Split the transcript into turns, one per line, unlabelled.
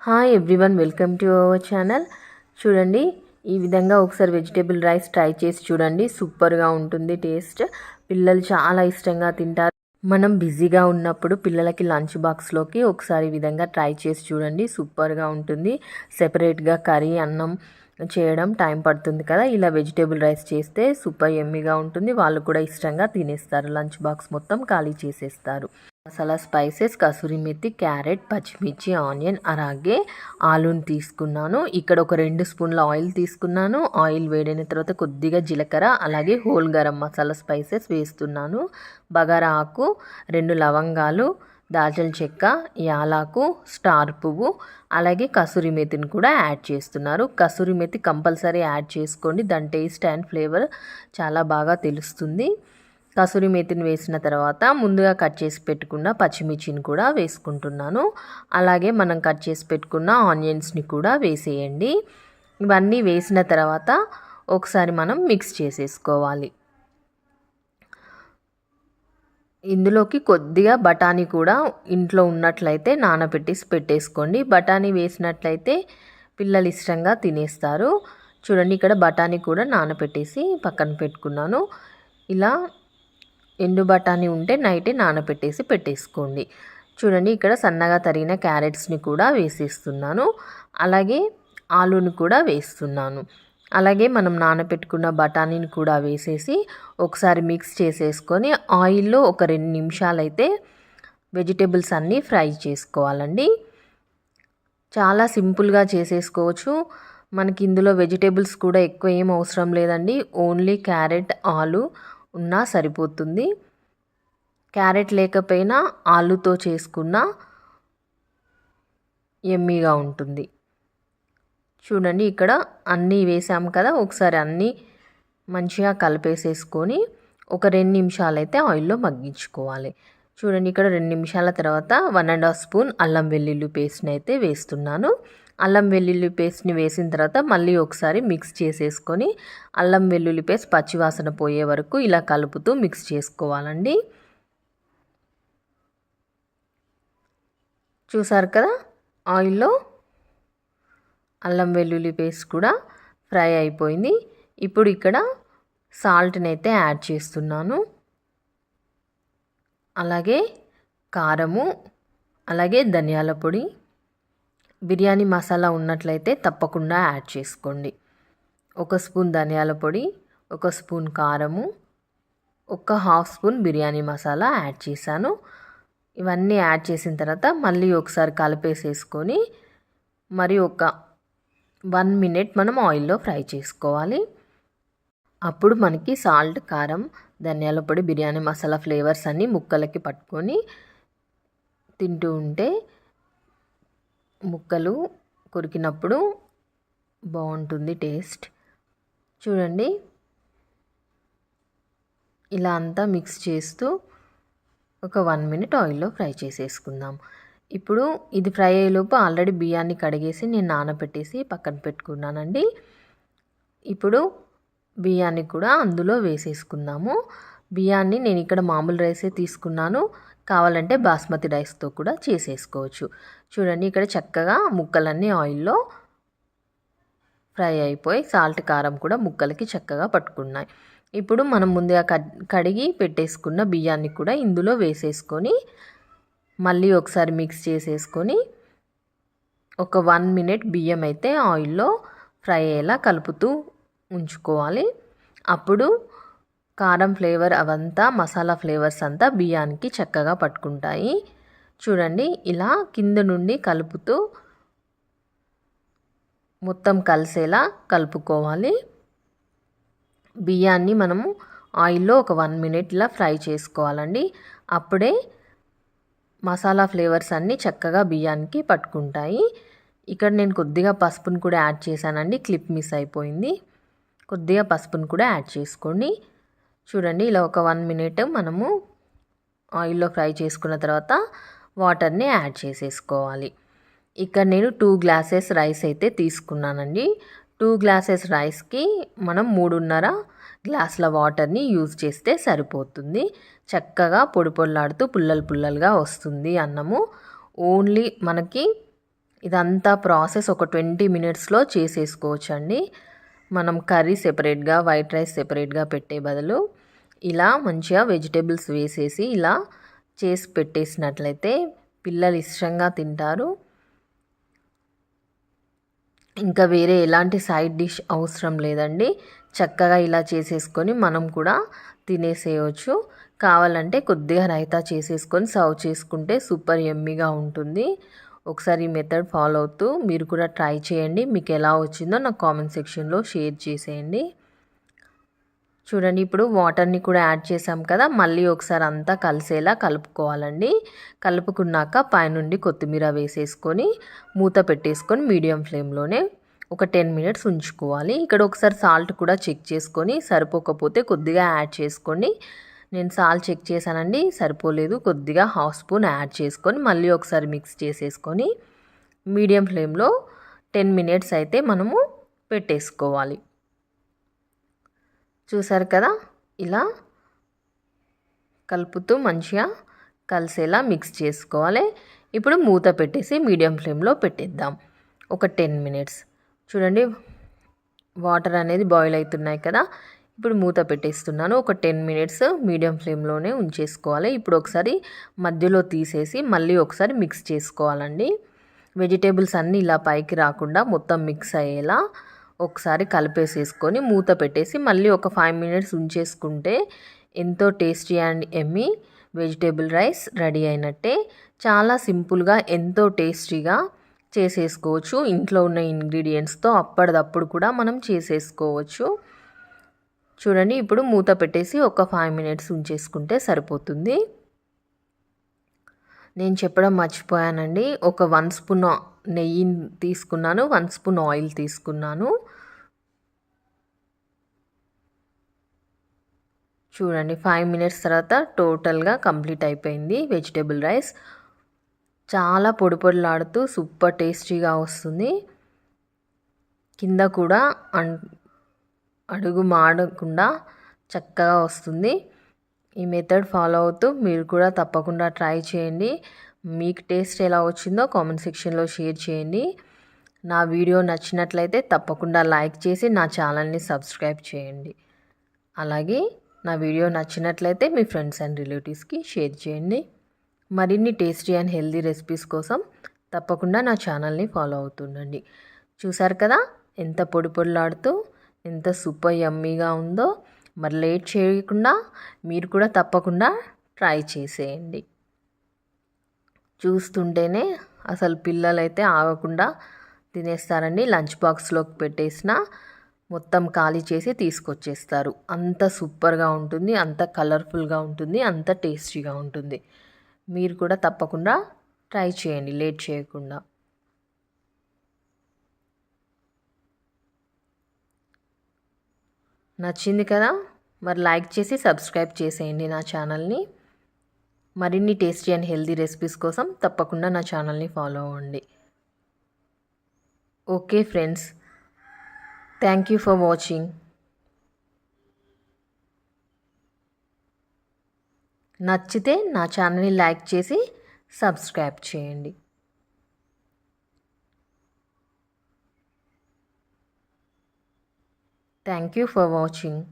Hi everyone, welcome to our channel. చూడండి, ఈ విధంగా ఒకసారి వెజిటేబుల్ రైస్ ట్రై చేసి చూడండి. సూపర్గా ఉంటుంది టేస్ట్. పిల్లలు చాలా ఇష్టంగా తింటారు. మనం బిజీగా ఉన్నప్పుడు పిల్లలకి లంచ్ బాక్స్లోకి ఒకసారి ఈ విధంగా ట్రై చేసి చూడండి. సూపర్గా ఉంటుంది. సెపరేట్గా కర్రీ అన్నం చేయడం టైం పడుతుంది కదా, ఇలా వెజిటేబుల్ రైస్ చేస్తే సూపర్ ఎమ్మీగా ఉంటుంది. వాళ్ళు కూడా ఇష్టంగా తినేస్తారు. లంచ్ బాక్స్ మొత్తం ఖాళీ చేసేస్తారు. మసాలా స్పైసెస్ కసూరి మెథి, క్యారెట్, పచ్చిమిర్చి, ఆనియన్, అలాగే ఆలూని తీసుకున్నాను. ఇక్కడ ఒక 2 స్పూన్ల ఆయిల్ తీసుకున్నాను. ఆయిల్ వేడైన తర్వాత కొద్దిగా జీలకర్ర, అలాగే హోల్ గరం మసాలా స్పైసెస్ వేస్తున్నాను. బగారా ఆకు, 2 లవంగాలు, దాల్చిన చెక్క, యాలాకు, స్టార్ పువ్వు, అలాగే కసూరి మెథిని కూడా యాడ్ చేస్తున్నారు. కసూరి మెథి కంపల్సరీ యాడ్ చేసుకోండి. దాని టేస్ట్ అండ్ ఫ్లేవర్ చాలా బాగా తెలుస్తుంది. కసూరి మేతిని వేసిన తర్వాత ముందుగా కట్ చేసి పెట్టుకున్న పచ్చిమిర్చిని కూడా వేసుకుంటున్నాను. అలాగే మనం కట్ చేసి పెట్టుకున్న ఆనియన్స్ని కూడా వేసేయండి. ఇవన్నీ వేసిన తర్వాత ఒకసారి మనం మిక్స్ చేసేసుకోవాలి. ఇందులోకి కొద్దిగా బఠానీ కూడా ఇంట్లో ఉన్నట్లయితే నానబెట్టేసి పెట్టేసుకోండి. బఠానీ వేసినట్లయితే పిల్లలు ఇష్టంగా తినేస్తారు. చూడండి, ఇక్కడ బఠానీ కూడా నానబెట్టేసి పక్కన పెట్టుకున్నాను. ఇలా ఎండు బఠానీ ఉంటే నైటే నానబెట్టేసి పెట్టేసుకోండి. చూడండి, ఇక్కడ సన్నగా తరిగిన క్యారెట్స్ని కూడా వేసేస్తున్నాను. అలాగే ఆలూని కూడా వేస్తున్నాను. అలాగే మనం నానబెట్టుకున్న బఠానీని కూడా వేసేసి ఒకసారి మిక్స్ చేసేసుకొని ఆయిల్లో ఒక 2 నిమిషాలైతే వెజిటేబుల్స్ అన్నీ ఫ్రై చేసుకోవాలండి. చాలా సింపుల్గా చేసేసుకోవచ్చు. మనకి ఇందులో వెజిటేబుల్స్ కూడా ఎక్కువ ఏం అవసరం లేదండి. ఓన్లీ క్యారెట్, ఆలు ఉన్నా సరిపోతుంది. క్యారెట్ లేకపోయినా ఆలుతో చేసుకున్న ఎమ్మీగా ఉంటుంది. చూడండి, ఇక్కడ అన్నీ వేసాం కదా, ఒకసారి అన్నీ మంచిగా కలిపేసేసుకొని ఒక 2 నిమిషాలైతే ఆయిల్లో మగ్గించుకోవాలి. చూడండి, ఇక్కడ 2 నిమిషాల తర్వాత 1.5 స్పూన్ అల్లం వెల్లుల్లి పేస్ట్ని అయితే వేస్తున్నాను. అల్లం వెల్లుల్లి పేస్ట్ని వేసిన తర్వాత మళ్ళీ ఒకసారి మిక్స్ చేసేసుకొని అల్లం వెల్లుల్లి పేస్ట్ పచ్చివాసన పోయే వరకు ఇలా కలుపుతూ మిక్స్ చేసుకోవాలండి. చూసారు కదా, ఆయిల్లో అల్లం వెల్లుల్లి పేస్ట్ కూడా ఫ్రై అయిపోయింది. ఇప్పుడు ఇక్కడ సాల్ట్ని అయితే యాడ్ చేస్తున్నాను. అలాగే కారము, అలాగే ధనియాల పొడి, బిర్యానీ మసాలా ఉన్నట్లయితే తప్పకుండా యాడ్ చేసుకోండి. 1 స్పూన్ ధనియాల పొడి, 1 స్పూన్ కారము, 1/2 స్పూన్ బిర్యానీ మసాలా యాడ్ చేశాను. ఇవన్నీ యాడ్ చేసిన తర్వాత మళ్ళీ ఒకసారి కలిపేసేసుకొని మరి ఒక 1 మినిట్ మనం ఆయిల్లో ఫ్రై చేసుకోవాలి. అప్పుడు మనకి సాల్ట్, కారం, ధనియాల పొడి, బిర్యానీ మసాలా ఫ్లేవర్స్ అన్నీ ముక్కలకి పట్టుకొని తింటూ ఉంటే ముక్కలు కొరికినప్పుడు బాగుంటుంది టేస్ట్. చూడండి, ఇలా అంతా మిక్స్ చేస్తూ ఒక 1 మినిట్ ఆయిల్లో ఫ్రై చేసేసుకుందాం. ఇప్పుడు ఇది ఫ్రై అయ్యేలోపు ఆల్రెడీ బియ్యాన్ని కడిగేసి నేను నానబెట్టేసి పక్కన పెట్టుకున్నానండి. ఇప్పుడు బియ్యాన్ని కూడా అందులో వేసేసుకుందాము. బియ్యాన్ని నేను ఇక్కడ మామూలు రైసే తీసుకున్నాను. కావాలంటే బాస్మతి రైస్తో కూడా చేసేసుకోవచ్చు. చూడండి, ఇక్కడ చక్కగా ముక్కలన్నీ ఆయిల్లో ఫ్రై అయిపోయి సాల్ట్, కారం కూడా ముక్కలకి చక్కగా పట్టుకున్నాయి. ఇప్పుడు మనం ముందుగా కడిగి పెట్టేసుకున్న బియ్యాన్ని కూడా ఇందులో వేసేసుకొని మళ్ళీ ఒకసారి మిక్స్ చేసేసుకొని ఒక 1 మినిట్ బియ్యం అయితే ఆయిల్లో ఫ్రై అయ్యేలా కలుపుతూ ఉంచుకోవాలి. అప్పుడు కారం ఫ్లేవర్ అవంతా మసాలా ఫ్లేవర్స్ అంతా బియ్యానికి చక్కగా పట్టుకుంటాయి. చూడండి, ఇలా కింద నుండి కలుపుతూ మొత్తం కలిసేలా కలుపుకోవాలి. బియ్యాన్ని మనము ఆయిల్లో ఒక 1 మినిట్ ఇలా ఫ్రై చేసుకోవాలండి. అప్పుడే మసాలా ఫ్లేవర్స్ అన్నీ చక్కగా బియ్యానికి పట్టుకుంటాయి. ఇక్కడ నేను కొద్దిగా పసుపును కూడా యాడ్ చేశానండి. క్లిప్ మిస్ అయిపోయింది. కొద్దిగా పసుపును కూడా యాడ్ చేసుకోండి. చూడండి, ఇలా ఒక 1 మినిట్ మనము ఆయిల్లో ఫ్రై చేసుకున్న తర్వాత వాటర్ని యాడ్ చేసేసుకోవాలి. ఇక్కడ నేను 2 గ్లాసెస్ రైస్ అయితే తీసుకున్నానండి. 2 గ్లాసెస్ రైస్కి మనం 3.5 గ్లాసుల వాటర్ని యూజ్ చేస్తే సరిపోతుంది. చక్కగా పొడి పొడిలాడుతూ పుల్లలుగా వస్తుంది అన్నము. ఓన్లీ మనకి ఇదంతా ప్రాసెస్ ఒక 20 మినిట్స్లో చేసేసుకోవచ్చండి. మనం కర్రీ సెపరేట్గా, వైట్ రైస్ సెపరేట్గా పెట్టే బదులు ఇలా మంచిగా వెజిటేబుల్స్ వేసేసి ఇలా చేసి పెట్టేసినట్లయితే పిల్లలు ఇష్టంగా తింటారు. ఇంకా వేరే ఎలాంటి సైడ్ డిష్ అవసరం లేదండి. చక్కగా ఇలా చేసేసుకొని మనం కూడా తినేసేయచ్చు. కావాలంటే కొద్దిగా రైతా చేసేసుకొని సర్వ్ చేసుకుంటే సూపర్ యమ్మీగా ఉంటుంది. ఒకసారి ఈ మెథడ్ ఫాలో అవుతూ మీరు కూడా ట్రై చేయండి. మీకు ఎలా వచ్చిందో నాకు కామెంట్ సెక్షన్లో షేర్ చేసేయండి. చూడండి, ఇప్పుడు వాటర్ని కూడా యాడ్ చేసాం కదా, మళ్ళీ ఒకసారి అంతా కలిసేలా కలుపుకోవాలండి. కలుపుకున్నాక పైనుండి కొత్తిమీర వేసేసుకొని మూత పెట్టేసుకొని మీడియం ఫ్లేమ్లోనే ఒక 10 మినిట్స్ ఉంచుకోవాలి. ఇక్కడ ఒకసారి సాల్ట్ కూడా చెక్ చేసుకొని సరిపోకపోతే కొద్దిగా యాడ్ చేసుకోండి. నేను సాల్ట్ చెక్ చేశానండి, సరిపోలేదు. కొద్దిగా హాఫ్ స్పూన్ యాడ్ చేసుకొని మళ్ళీ ఒకసారి మిక్స్ చేసేసుకొని మీడియం ఫ్లేమ్లో 10 మినిట్స్ అయితే మనము పెట్టేసుకోవాలి. చూసారు కదా, ఇలా కలుపుతూ మంచిగా కలిసేలా మిక్స్ చేసుకోవాలి. ఇప్పుడు మూత పెట్టేసి మీడియం ఫ్లేమ్లో పెట్టేద్దాం ఒక 10 మినిట్స్. చూడండి, వాటర్ అనేది బాయిల్ అవుతున్నాయి కదా, ఇప్పుడు మూత పెట్టేస్తున్నాను. ఒక 10 మినిట్స్ మీడియం ఫ్లేమ్లోనే ఉంచేసుకోవాలి. ఇప్పుడు ఒకసారి మధ్యలో తీసేసి మళ్ళీ ఒకసారి మిక్స్ చేసుకోవాలండి. వెజిటేబుల్స్ అన్నీ ఇలా పైకి రాకుండా మొత్తం మిక్స్ అయ్యేలా ఒకసారి కలిపేసేసుకొని మూత పెట్టేసి మళ్ళీ ఒక 5 మినిట్స్ ఉంచేసుకుంటే ఎంతో tasty and Emmy vegetable rice ready అయినట్టే. చాలా సింపుల్గా ఎంతో టేస్టీగా చేసేసుకోవచ్చు. ఇంట్లో ఉన్న ఇంగ్రీడియంట్స్తో అప్పటిదప్పుడు కూడా మనం చేసేసుకోవచ్చు. చూడండి, ఇప్పుడు మూత పెట్టేసి ఒక 5 మినిట్స్ ఉంచేసుకుంటే సరిపోతుంది. నేను చెప్పడం మర్చిపోయానండి, ఒక 1 స్పూన్ నెయ్యి తీసుకున్నాను, 1 స్పూన్ ఆయిల్ తీసుకున్నాను. చూడండి, 5 మినిట్స్ తర్వాత టోటల్గా కంప్లీట్ అయిపోయింది వెజిటేబుల్ రైస్. చాలా పొడి పొడిలాడుతూ సూపర్ టేస్టీగా వస్తుంది. కింద కూడా అడుగు మాడకుండా చక్కగా వస్తుంది. ఈ మెథడ్ ఫాలో అవుతూ మీరు కూడా తప్పకుండా ట్రై చేయండి. మీకు టేస్ట్ ఎలా వచ్చిందో కామెంట్ సెక్షన్లో షేర్ చేయండి. నా వీడియో నచ్చినట్లయితే తప్పకుండా లైక్ చేసి నా ఛానల్ని సబ్స్క్రైబ్ చేయండి. అలాగే నా వీడియో నచ్చినట్లయితే మీ ఫ్రెండ్స్ అండ్ రిలేటివ్స్కి షేర్ చేయండి. మరిన్ని టేస్టీ అండ్ హెల్దీ రెసిపీస్ కోసం తప్పకుండా నా ఛానల్ని ఫాలో అవుతుండండి. చూసారు కదా, ఎంత పొడి పొడిలాడుతూ ఎంత సూపర్ యమ్మీగా ఉందో. మరి లేట్ చేయకుండా మీరు కూడా తప్పకుండా ట్రై చేసేయండి. చూస్తుంటేనే అసలు పిల్లలైతే ఆగకుండా తినేస్తారండి. లంచ్ బాక్స్లోకి పెట్టేసిన మొత్తం ఖాళీ చేసి తీసుకొచ్చేస్తారు. అంత సూపర్గా ఉంటుంది, అంత కలర్ఫుల్గా ఉంటుంది, అంత టేస్టీగా ఉంటుంది. మీరు కూడా తప్పకుండా ట్రై చేయండి లేట్ చేయకుండా. నచ్చింది కదా, మరి లైక్ చేసి సబ్స్క్రైబ్ చేసేయండి నా ఛానల్ని. మరిన్ని టేస్టీ అండ్ హెల్దీ రెసిపీస్ కోసం తప్పకుండా నా ఛానల్ని ఫాలో అవ్వండి. Okay friends, thank you for watching. నచ్చితే నా ఛానల్ని లైక్ చేసి సబ్స్క్రైబ్ చేయండి. Thank you for watching.